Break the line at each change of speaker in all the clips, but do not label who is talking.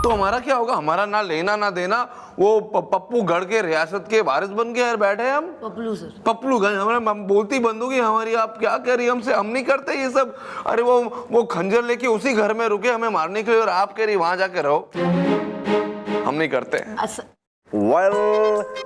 तो हमारा क्या होगा? हमारा ना लेना ना देना। वो पप्पू गढ़ के रियासत के वारिस बन के यार बैठे हम।
पपलू सर,
पप्पू गढ़ हमारा बोलती बंद होगी हमारी। आप क्या कह रही? हमसे हम नहीं करते ये सब। अरे वो खंजर लेके उसी घर में रुके हमें मारने के लिए, और आप कह रही वहां जाके रहो। हम नहीं करते।
वेल,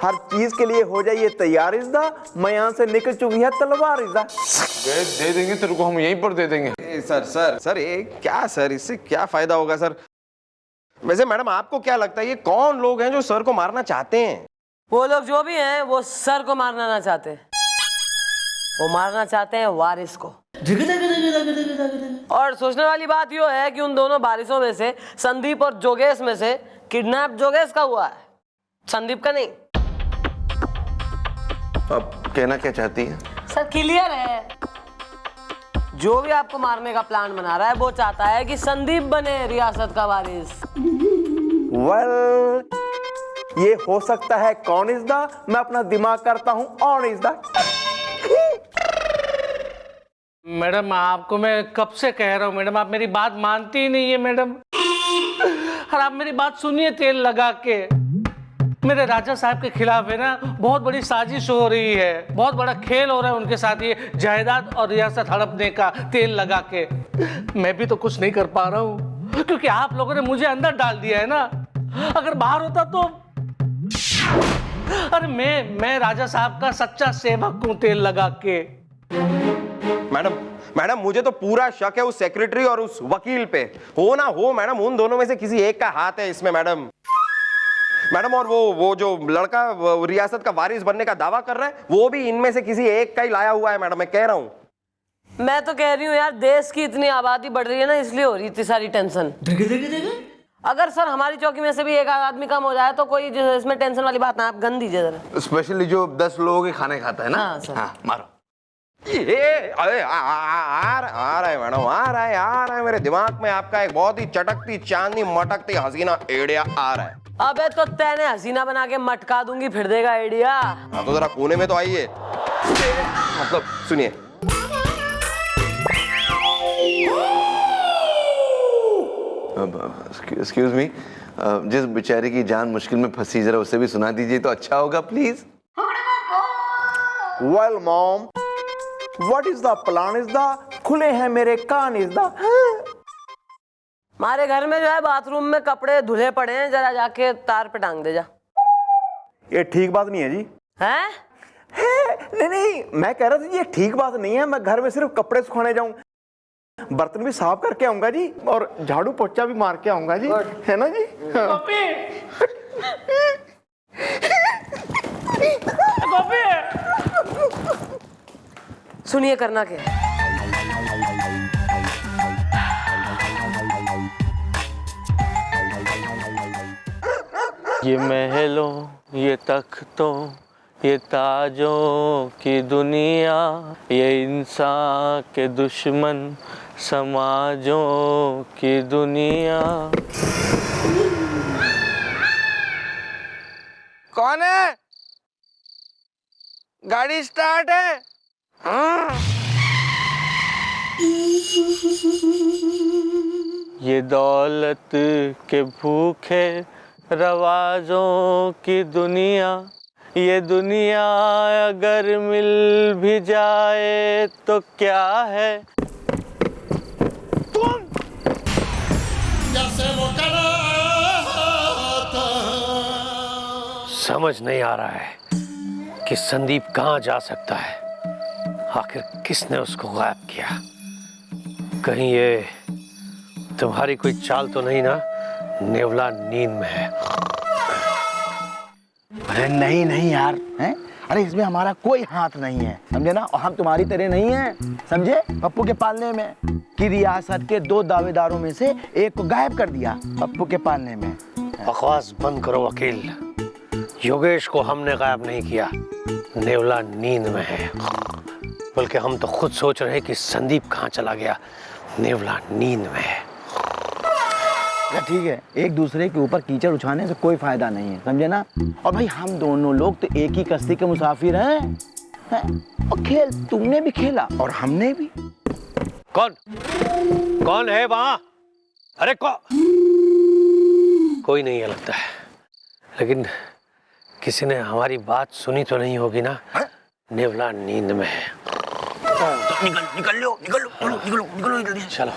हर चीज के लिए हो जाइए तैयार इज़दा। मैं यहाँ से निकल चुकी है तलवार इज़दा।
दे देंगे तेरे को, हम यहीं पर दे देंगे।
सर ये क्या सर, इससे क्या फायदा होगा सर? वैसे मैडम आपको क्या लगता है ये कौन लोग हैं जो सर को मारना चाहते हैं?
वो लोग जो भी हैं वो सर को मारना ना चाहते, वो मारना चाहते हैं वारिस को। और सोचने वाली बात यो है कि उन दोनों वारिसों में से संदीप और जोगेश में से किडनैप जोगेश का हुआ है, संदीप का नहीं।
अब कहना क्या चाहती है?
सर क्लियर है, जो भी आपको मारने का प्लान बना रहा है वो चाहता है कि संदीप बने रियासत का वारिस।
वेल, ये हो सकता है कौन इज़दा। मैं अपना दिमाग करता हूँ ऑन इज़दा।
मैडम आपको मैं कब से कह रहा हूँ मैडम, आप मेरी बात मानती ही नहीं है मैडम। और आप मेरी बात सुनिए, तेल लगा के। मेरे राजा साहब के खिलाफ है ना बहुत बड़ी साजिश हो रही है, बहुत बड़ा खेल हो रहा है उनके साथ, ये जायदाद और रियासत हड़पने का तेल लगा के। मैं भी तो कुछ नहीं कर पा रहा हूँ क्योंकि आप लोगों ने मुझे अंदर डाल दिया है ना। अगर बाहर होता तो अरे मैं राजा साहब का सच्चा सेवक हूँ तेल लगा के।
मैडम मुझे तो पूरा शक है उस सेक्रेटरी और उस वकील पे। हो ना हो मैडम, उन दोनों में से किसी एक का हाथ है इसमें मैडम। और वो जो लड़का रियासत का वारिस बनने का दावा कर रहा है वो भी इनमें से किसी एक का ही लाया हुआ है मैडम, मैं कह रहा हूं।
मैं तो कह रही हूँ यार, देश की इतनी आबादी बढ़ रही है ना, इसलिए हो रही इतनी सारी टेंशन। अगर सर हमारी चौकी में से भी एक आदमी कम हो जाए तो कोई इसमें टेंशन वाली बात ना, आप गन दीजिए जरा।
स्पेशली जो 10 लोगों के खाने खाता है ना।
हाँ, सर।
हाँ, मारो।
अरे आ रहा है मैडम, आ रहा है मेरे दिमाग में आपका एक बहुत ही चटकती चांदनी मटकती हसीना एडिया आ रहा है।
अबे तो तैने हसीना बना के मटका दूंगी, फिर देगा आइडिया।
हाँ तो जरा कोने में तो आइए। मतलब सुनिए,
एक्सक्यूज मी, जिस बेचारे की जान मुश्किल में फंसी जरा उसे भी सुना दीजिए तो अच्छा होगा please.
Well mom, what is the plan is the. खुले हैं मेरे कान इज द।
हमारे घर में जो है बाथरूम में कपड़े धुले पड़े हैं, जरा जाके तार पे टांग दे जा।
ये ठीक बात नहीं है जी।
हैं?
नहीं, मैं कह रहा था ये ठीक बात नहीं है। मैं घर में सिर्फ कपड़े सुखाने जाऊं, बर्तन भी साफ करके आऊंगा जी, और झाड़ू पोछा भी मार के आऊंगा जी, है ना जी।
सुनिए करना क्या।
ये महलों, ये तख्तों, ये ताजों की दुनिया, ये इंसान के दुश्मन समाजों की दुनिया।
कौन है? गाड़ी स्टार्ट है?
ये दौलत के भूखे रवाजों की दुनिया, ये दुनिया अगर मिल भी जाए तो क्या है।
समझ नहीं आ रहा है कि संदीप कहाँ जा सकता है। आखिर किसने उसको गायब किया? कहीं ये तुम्हारी कोई चाल तो नहीं ना? नेवला नींद में है।
अरे नहीं यार, हैं? अरे इसमें हमारा कोई हाथ नहीं है, समझे ना। और हम तुम्हारी तरह नहीं हैं, समझे, पप्पू के पालने में। कि रियासत के 2 दावेदारों में से एक को गायब कर दिया पप्पू के पालने में।
बकवास बंद करो वकील। योगेश को हमने गायब नहीं किया, नेवला नींद में है। बल्कि हम तो खुद सोच रहे हैं कि संदीप कहाँ चला गया। नेवला नींद में है।
ठीक है, एक दूसरे के ऊपर कीचड़ उछालने से कोई फायदा नहीं है, समझे ना। और भाई हम दोनों लोग तो एक ही कश्ती के मुसाफिर हैं, और खेल तुमने भी खेला और हमने भी।
कौन है वहां? अरे कोई नहीं है लगता है, लेकिन किसी ने हमारी बात सुनी तो नहीं होगी ना? नेवला नींद में है।
निकल लो जल्दी।
चलो।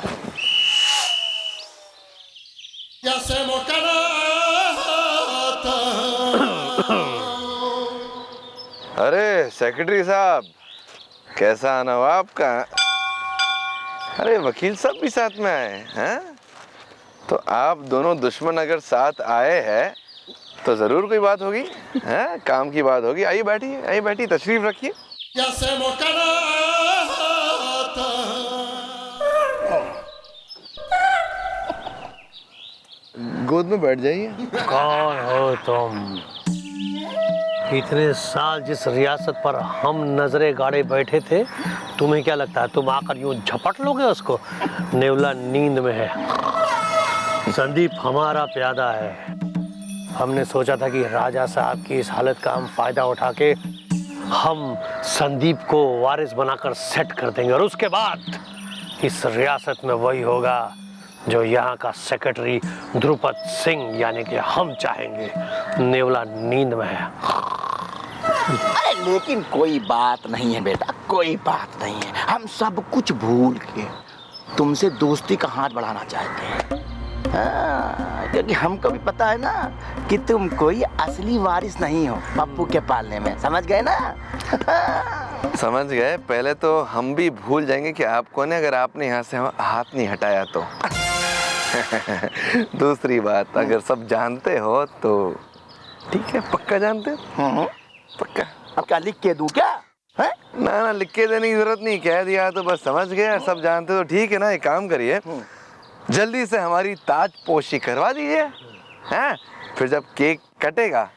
अरे सेक्रेटरी साहब, कैसा आना हुआ आपका? अरे वकील साहब भी साथ में आए हैं? तो आप दोनों दुश्मन अगर साथ आए हैं तो जरूर कोई बात होगी, हैं? काम की बात होगी। आइए बैठिए, आइए बैठिए, तशरीफ रखिए। गोद में बैठ जाइए।
कौन हो तुम? इतने साल जिस रियासत पर हम नजरे गाड़े बैठे थे, तुम्हें क्या लगता है तुम आकर यूं झपट लोगे उसको? नेवला नींद में है। संदीप हमारा प्यादा है। हमने सोचा था कि राजा साहब की इस हालत का हम फायदा उठा के हम संदीप को वारिस बनाकर सेट कर देंगे, और उसके बाद इस रियासत में वही होगा जो यहाँ का सेक्रेटरी ध्रुपद सिंह यानी कि हम चाहेंगे। नेवला नींद में है।
अरे लेकिन कोई बात नहीं है बेटा, कोई बात नहीं है। हम सब कुछ भूल के तुमसे दोस्ती का हाथ बढ़ाना चाहते हैं। हाँ, क्योंकि हमको भी पता है ना कि तुम कोई असली वारिस नहीं हो पप्पू के पालने में, समझ गए ना?
समझ गए। पहले तो हम भी भूल जाएंगे कि आप कौन है अगर आपने यहाँ से हाथ नहीं हटाया तो। दूसरी बात, अगर सब जानते हो तो ठीक है। पक्का जानते हो? पक्का।
अब क्या लिख के दूं क्या? है?
ना लिख के देने की जरूरत नहीं, कह दिया तो बस समझ गए। सब जानते हो तो ठीक है ना। एक काम करिए, जल्दी से हमारी ताजपोशी करवा दीजिए, हैं? फिर जब केक कटेगा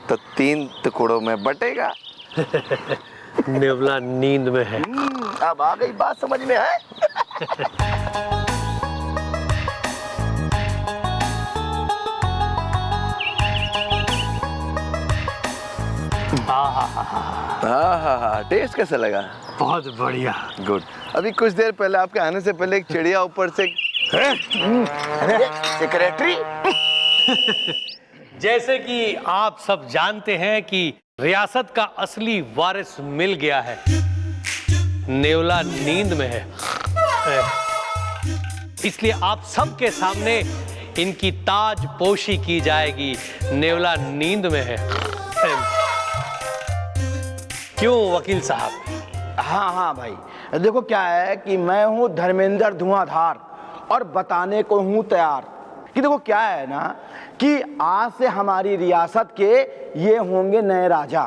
तो 3 टुकड़ों में बटेगा।
नेवला नींद में है।
अब आ गई बात समझ में है।
हाँ, टेस्ट कैसा लगा?
बहुत बढ़िया।
गुड। अभी कुछ देर पहले आपके आने से पहले एक चिड़िया ऊपर से
सेक्रेटरी।
जैसे कि आप सब जानते हैं कि रियासत का असली वारिस मिल गया है, नेवला नींद में है। इसलिए आप सबके सामने इनकी ताजपोशी की जाएगी। नेवला नींद में है। क्यों वकील साहब?
हाँ भाई, देखो क्या है कि मैं हूँ धर्मेंद्र धुआंधार और बताने को हूँ तैयार कि देखो क्या है ना कि आज से हमारी रियासत के ये होंगे नए राजा।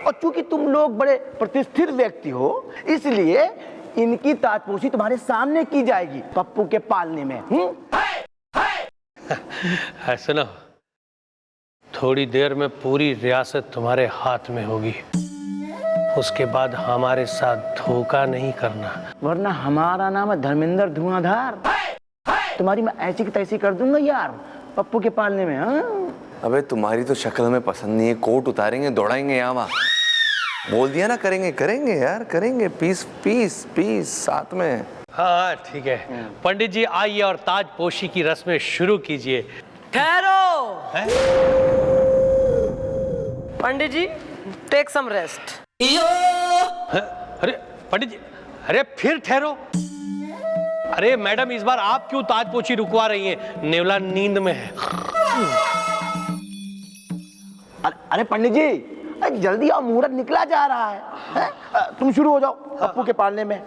और चूंकि तुम लोग बड़े प्रतिष्ठित व्यक्ति हो, इसलिए इनकी ताजपोशी तुम्हारे सामने की जाएगी पप्पू के पालने में।
सुनो, थोड़ी देर में पूरी रियासत तुम्हारे हाथ में होगी। उसके बाद हमारे साथ धोखा नहीं करना,
वरना हमारा नाम है धर्मेंद्र धुआंधार। तुम्हारी मैं ऐसी की तैसी कर दूंगा यार पप्पू के पालने में। हाँ?
अबे तुम्हारी तो शक्ल हमें पसंद नहीं है। कोट उतारेंगे, दौड़ाएंगे यहाँ वहाँ। बोल दिया ना, करेंगे यार, करेंगे। पीस साथ में।
हाँ ठीक है। पंडित जी आइए और ताजपोशी की रस्में शुरू कीजिए।
ठहरो। पंडित जी, टेक सम रेस्ट।
अरे पंडित जी, अरे फिर ठहरो। अरे मैडम, इस बार आप क्यों ताजपोशी रुकवा रही हैं? नेवला नींद में है।
अरे पंडित जी, जल्दी आओ, मुहूर्त निकला जा रहा है? तुम शुरू हो जाओ पप्पू के पालने में।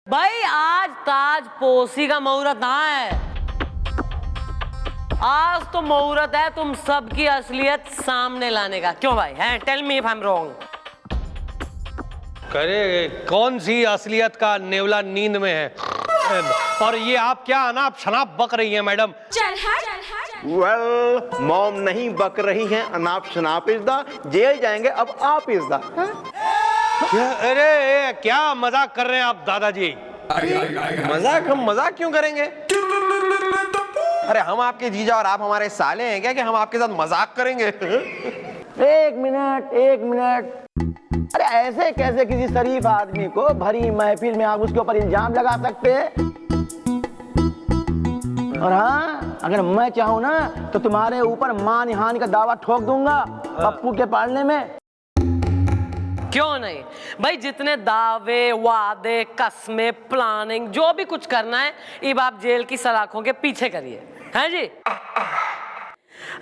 भाई आज ताजपोशी का मुहूर्त ना है, आज तो मुहूर्त है तुम सबकी असलियत सामने लाने का। क्यों भाई? हैं? Tell me if I am wrong.
अरे कौन सी असलियत का नेवला नींद में है? और ये आप क्या अनाप शनाप बक रही हैं मैडम?
वेल, मॉम नहीं बक रही हैं, अनाप शनाप इज द, जेल जाएंगे अब आप इज द।
अरे क्या मजाक कर रहे हैं आप दादाजी?
मजाक? हम मजाक क्यों करेंगे? अरे हम आपके जीजा और आप हमारे साले हैं क्या कि हम आपके साथ मजाक करेंगे?
एक मिनट। अरे ऐसे कैसे किसी शरीफ आदमी को भरी महफिल में आप उसके ऊपर इल्जाम लगा सकते हैं? और हाँ, अगर मैं चाहूँ ना तो तुम्हारे ऊपर मान हानि का दावा ठोक दूंगा पप्पू के पालने में।
क्यों नहीं भाई, जितने दावे वादे कस्में प्लानिंग जो भी कुछ करना है अब आप जेल की सलाखों के पीछे करिए, हैं जी।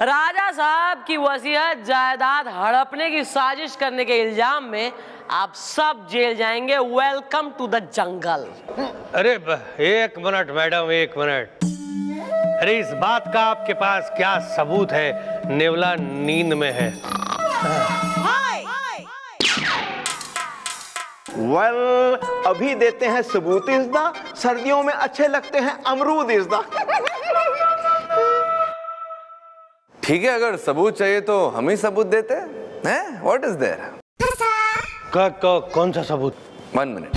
राजा साहब की वसीयत जायदाद हड़पने की साजिश करने के इल्जाम में आप सब जेल जाएंगे। Welcome to the jungle.
अरे एक मिनट मैडम, एक मिनट। अरे इस बात का आपके पास क्या सबूत है? नेवला नींद में है।
वेल, अभी देते हैं सबूत इज़दा, सर्दियों में अच्छे लगते हैं अमरूद इज़दा।
ठीक है, अगर सबूत चाहिए तो हम ही सबूत देते हैं। What is there?
कौन सा सबूत?
1 मिनट।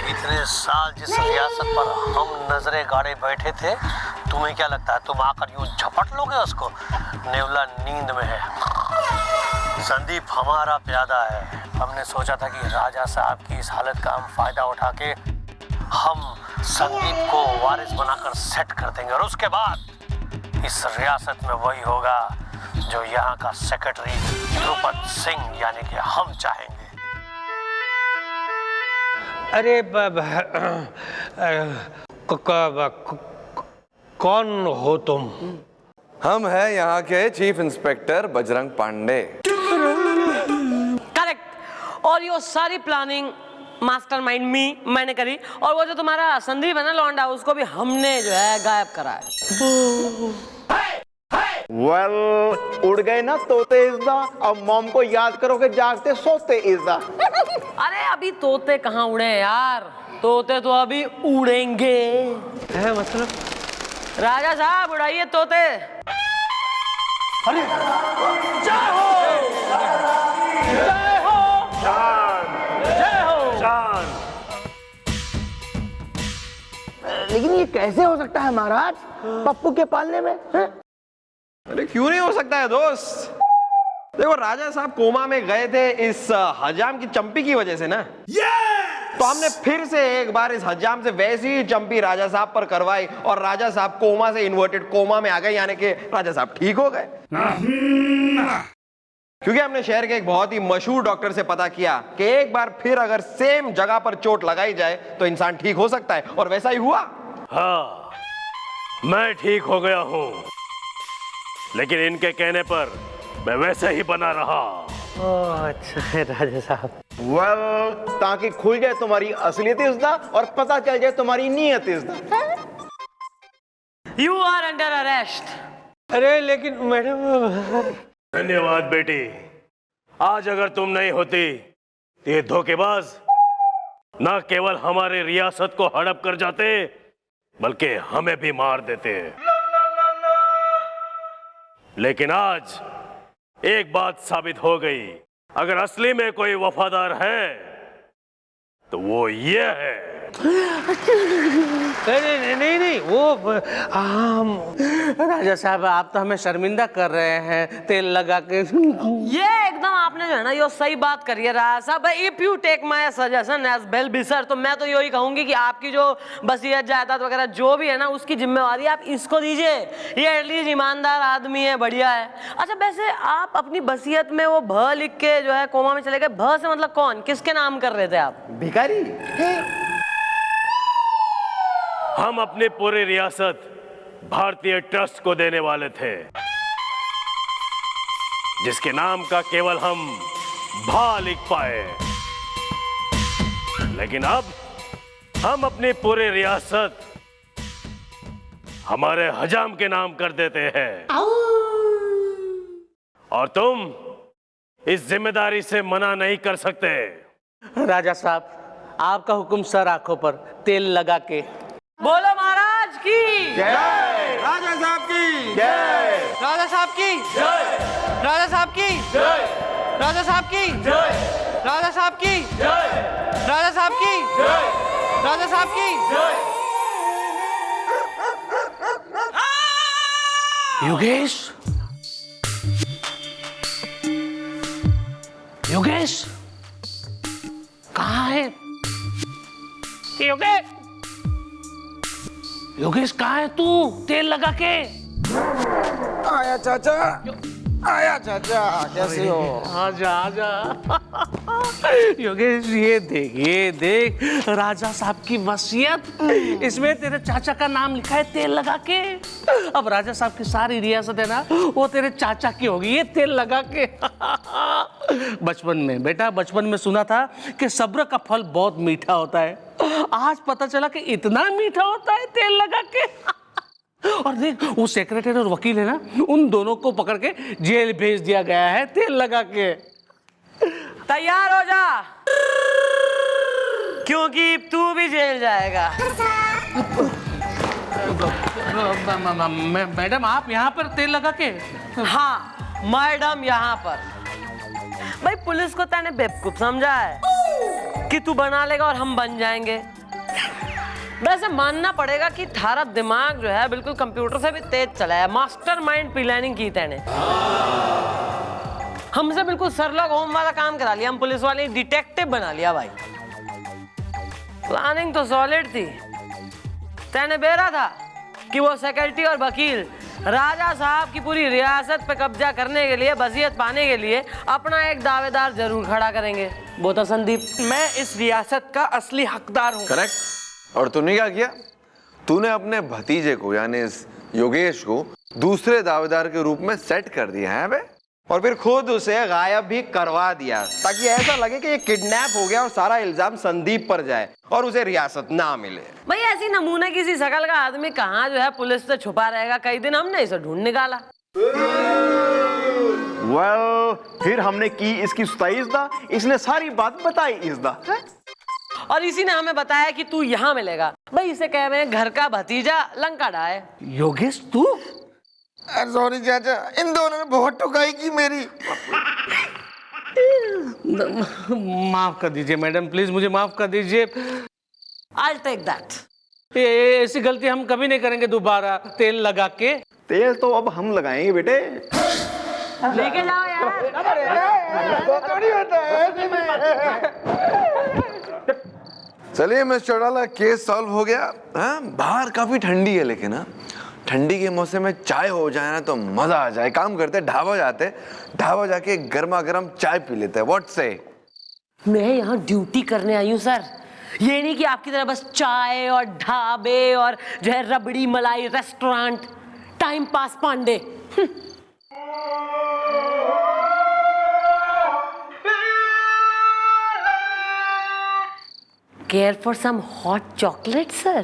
इतने साल जिस रियासत पर हम नजरे गाड़े बैठे थे, तुम्हें क्या लगता है तुम आकर यूं झपट लोगे उसको? नेवला नींद में है। संदीप हमारा प्यादा है। हमने सोचा था कि राजा साहब की इस हालत का हम फायदा उठा के हम संदीप को वारिस बनाकर सेट कर देंगे, और उसके बाद इस रियासत में वही होगा जो यहाँ का सेक्रेटरी ध्रुपद सिंह यानी कि हम चाहेंगे। अरे कौन हो तुम?
हम हैं यहाँ के chief inspector Bajrang Pandey.
Correct. और ये सारी प्लानिंग मास्टरमाइंड मैंने करी, और वो जो तुम्हारा संदीप है ना लौंडा, उसको भी हमने जो है गायब करा है।
वेल, उड़ गए ना तोते इज़दा, अब मॉम को याद करोगे जागते सोते इज़दा।
अरे अभी तोते कहाँ उड़े हैं यार, तोते तो अभी उड़ेंगे।
है मतलब?
राजा साहब उड़ाइए तोते।
अरे
जय हो, जय हो, जय हो।
लेकिन ये कैसे हो सकता है महाराज, पप्पू के पालने में? हैं?
अरे क्यों नहीं हो सकता है दोस्त? देखो, राजा साहब कोमा में गए थे इस हजाम की चंपी की वजह से ना। तो हमने फिर से एक बार इस हजाम से वैसी ही चंपी राजा साहब पर करवाई, और राजा साहब कोमा से इन्वर्टेड कोमा में आ गए, यानी कि राजा साहब ठीक हो गए। क्योंकि हमने शहर के एक बहुत ही मशहूर डॉक्टर से पता किया कि एक बार फिर अगर सेम जगह पर चोट लगाई जाए तो इंसान ठीक हो सकता है, और वैसा ही हुआ।
हाँ, मैं ठीक हो गया हूँ, लेकिन इनके कहने पर मैं वैसे ही बना रहा।
अच्छा है राजा साहब।
वेल, ताकि खुल जाए तुम्हारी असलियत इज़दा और पता चल जाए तुम्हारी नीयत इज़दा।
You are under arrest.
अरे लेकिन मैडम।
धन्यवाद बेटी। आज अगर तुम नहीं होती तो ये धोखेबाज न केवल हमारे रियासत को हड़प कर जाते, बल्कि हमें भी मार देते। लेकिन आज एक बात साबित हो गई, अगर असली में कोई वफादार है तो वो ये है।
नहीं, वो राजा साहब आप तो हमें शर्मिंदा कर रहे हैं तेल लगा के।
ये एकदम आपने जो है ना ये सही बात करी है राजा साहब। If you take my suggestion as well बिसर, तो मैं तो यही कहूंगी कि आपकी जो वसीयत जायदाद वगैरह जो भी है ना, उसकी जिम्मेवारी आप इसको दीजिए। ये एटलीस्ट ईमानदार आदमी है, बढ़िया है। अच्छा, वैसे आप अपनी वसीयत में वो भ लिख के जो है कोमा में चले गए, भ से मतलब कौन, किसके नाम कर रहे थे आप?
भिखारी।
हम अपनी पूरी रियासत भारतीय ट्रस्ट को देने वाले थे, जिसके नाम का केवल हम भा लिख पाए। लेकिन अब हम अपनी पूरी रियासत हमारे हजाम के नाम कर देते हैं, और तुम इस जिम्मेदारी से मना नहीं कर सकते।
राजा साहब, आपका हुक्म सर आंखों पर तेल लगा के।
बोलो महाराज की
जय,
राजा साहब की
जय,
राजा साहब की जय, राजा साहब की जय, राजा साहब की जय, राजा साहब की जय, राजा साहब की जय, राजा साहब की जय। योगेश, योगेश कहाँ है? योगेश, योगेश कहाँ है तू? तेल लगा के।
आया चाचा, आया चाचा, कैसे हो?
आजा आजा। योगेश ये देख राजा साहब की वसीयत, इसमें तेरे चाचा का नाम लिखा है तेल लगा के। अब राजा साहब की सारी रियासत है ना, वो तेरे चाचा की होगी ये तेल लगा के। बचपन में सुना था कि सब्र का फल बहुत मीठा होता है। आज पता चला कि इतना मीठा होता है तेल लगा के। और देख वो सेक्रेटरी और वकील है ना, उन दोनों को पकड़ के जेल भेज दिया गया है तेल लगा के।
तैयार हो जा, क्योंकि तू भी जेल जाएगा।
मैडम आप यहाँ पर तेल लगा के?
हाँ मैडम, यहाँ पर। भाई पुलिस को तैने बेवकूफ समझा है कि तू बना लेगा और हम बन जाएंगे। वैसे मानना पड़ेगा कि थारा दिमाग जो है बिल्कुल कंप्यूटर से भी तेज चला है। मास्टरमाइंड प्लानिंग की तैने, हमसे बिल्कुल सरलॉक होम वाला काम करा लिया। हम पुलिस वाले डिटेक्टिव बना लिया भाई। प्लानिंग तो सॉलिड थी। तैने बेरा था कि वो सेक्रेटरी और वकील राजा साहब की पूरी रियासत पे कब्जा करने के लिए, वसीयत पाने के लिए अपना एक दावेदार जरूर खड़ा करेंगे। वो तो संदीप,
मैं इस रियासत का असली हकदार हूँ।
करेक्ट। और तूने क्या किया? तूने अपने भतीजे को यानी इस योगेश को दूसरे दावेदार के रूप में सेट कर दिया है बे?
और फिर खुद उसे गायब भी करवा दिया ताकि ऐसा लगे कि ये किडनैप हो गया और सारा इल्जाम संदीप पर जाए और उसे रियासत ना मिले।
भाई ऐसी नमूने किसी शकल का आदमी कहाँ जो है पुलिस से छुपा रहेगा। कई दिन हमने इसे ढूंढ निकाला।
फिर हमने की इसकी सुताई इज़दा, इसने सारी बात बताई इज़दा,
और इसी ने हमें बताया कि तू यहाँ मिलेगा। भाई इसे कह रहे हैं घर का भतीजा लंका डाय।
योगेश तू?
सॉरी चाचा, इन दोनों ने बहुत ठुकाई की मेरी।
माफ कर दीजिए मैडम, प्लीज मुझे माफ कर दीजिए।
I'll take that।
ये ऐसी गलती हम कभी नहीं करेंगे दोबारा तेल लगा के।
तेल तो अब हम लगाएंगे बेटे।
लेके जाओ यार।
चलिए मिस चौटाला, केस सॉल्व हो गया। हाँ, बाहर काफी ठंडी है, लेकिन हाँ ठंडी के मौसम में चाय हो जाए ना तो मजा आ जाए। काम करते ढाबा जाते, ढाबा जाके गर्मा गर्म चाय पी लेते हैं। व्हाट से?
मैं यहाँ ड्यूटी करने आई हूँ सर, ये नहीं कि आपकी तरह बस चाय और ढाबे और जो है Rabri Malai restaurant time pass Pandey. Care for some hot chocolate, sir?